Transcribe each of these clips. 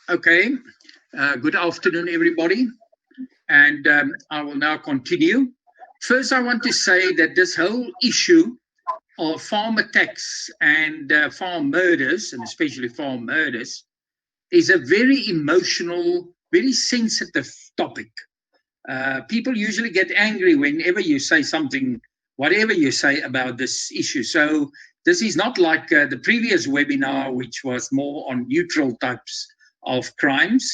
Okay, good afternoon, everybody. And I will now continue. First, I want to say that this whole issue of farm attacks and farm murders, and especially farm murders, is a very emotional, very sensitive topic. People usually get angry whenever you say something, whatever you say about this issue. So this is not like the previous webinar, which was more on neutral types of crimes.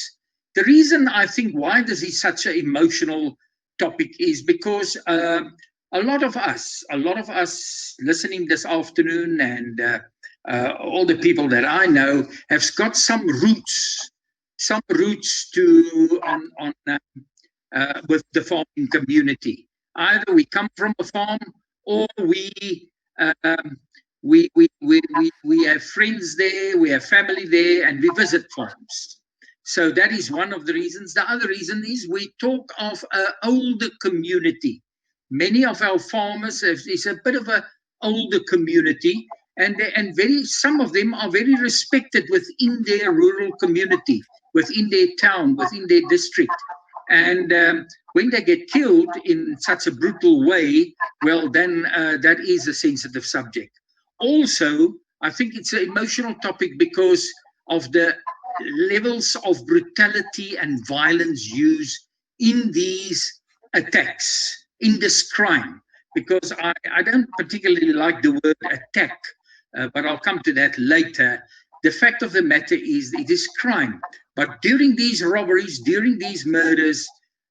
The reason I think why this is such an emotional topic is because a lot of us listening this afternoon, and all the people that I know have got some roots to on with the farming community. Either we come from a farm, or um, we have friends there, we have family there, and we visit farms. So that is one of the reasons. The other reason is we talk of an older community. Many of our farmers is a bit of an older community, and very some of them are very respected within their rural community, within their town, within their district. And when they get killed in such a brutal way, well, then that is a sensitive subject. Also, I think it's an emotional topic because of the levels of brutality and violence used in these attacks, in this crime. Because I don't particularly like the word attack, but I'll come to that later. The fact of the matter is, it is crime. But during these robberies, during these murders,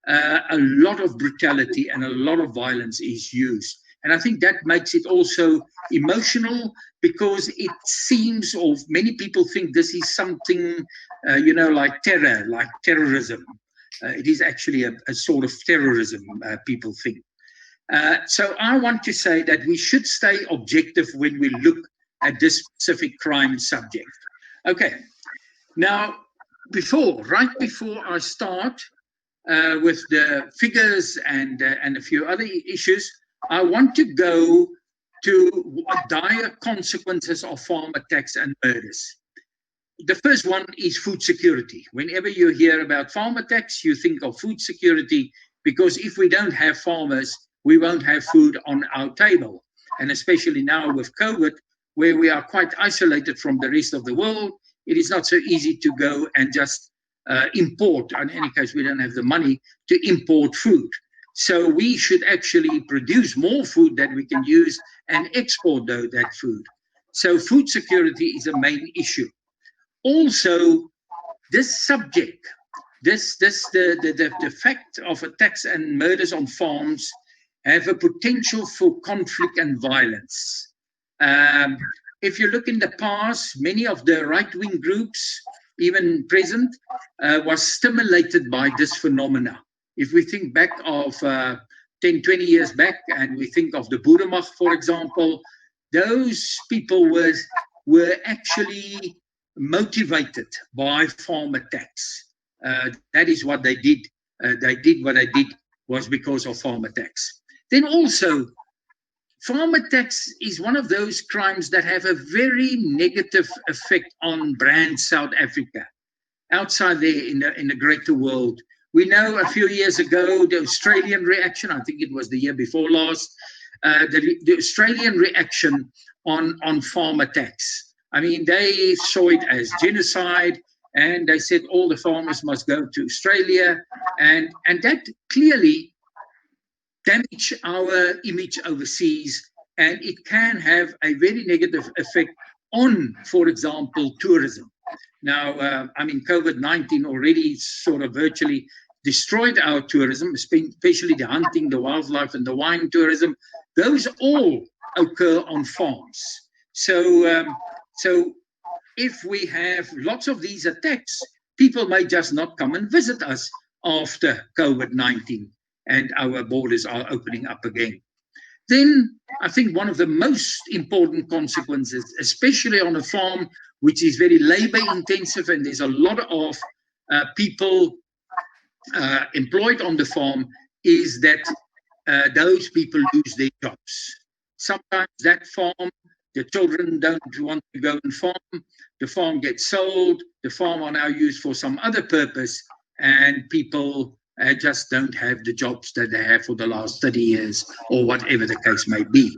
a lot of brutality and a lot of violence is used. And I think that makes it also emotional, because it seems, or many people think, this is something, like terror, like terrorism. It is actually a sort of terrorism, people think. So I want to say that we should stay objective when we look at this specific crime subject. Okay, now, right before I start with the figures and a few other issues, I want to go to dire consequences of farm attacks and murders. The first one is food security. Whenever you hear about farm attacks, you think of food security, because if we don't have farmers, we won't have food on our table. And especially now with COVID, where we are quite isolated from the rest of the world, it is not so easy to go and just import. In any case, we don't have the money to import food. So we should actually produce more food that we can use and export that food. So food security is a main issue. Also, this subject, the fact of attacks and murders on farms have a potential for conflict and violence. Um, if you look in the past, many of the right-wing groups, even present, was stimulated by this phenomena. If we think back of 10, 20 years back, and we think of the Boeremag, for example, those people were actually motivated by farm attacks. That is what they did. They did what they did was because of farm attacks. Then also, farm attacks is one of those crimes that have a very negative effect on brand South Africa outside there in the greater world. We know a few years ago, the Australian reaction, I think it was the year before last, the Australian reaction on farm attacks. I mean, they saw it as genocide, and they said all the farmers must go to Australia. And that clearly damage our image overseas, and it can have a very negative effect on, for example, tourism. Now, COVID-19 already sort of virtually destroyed our tourism, especially the hunting, the wildlife, and the wine tourism. Those all occur on farms. So if we have lots of these attacks, people may just not come and visit us after COVID-19 and our borders are opening up again. Then I think one of the most important consequences, especially on a farm which is very labor intensive and there's a lot of people employed on the farm, is that those people lose their jobs. Sometimes that farm the children don't want to go and farm, the farm gets sold, the farm are now used for some other purpose, and people just don't have the jobs that they have for the last 30 years, or whatever the case may be.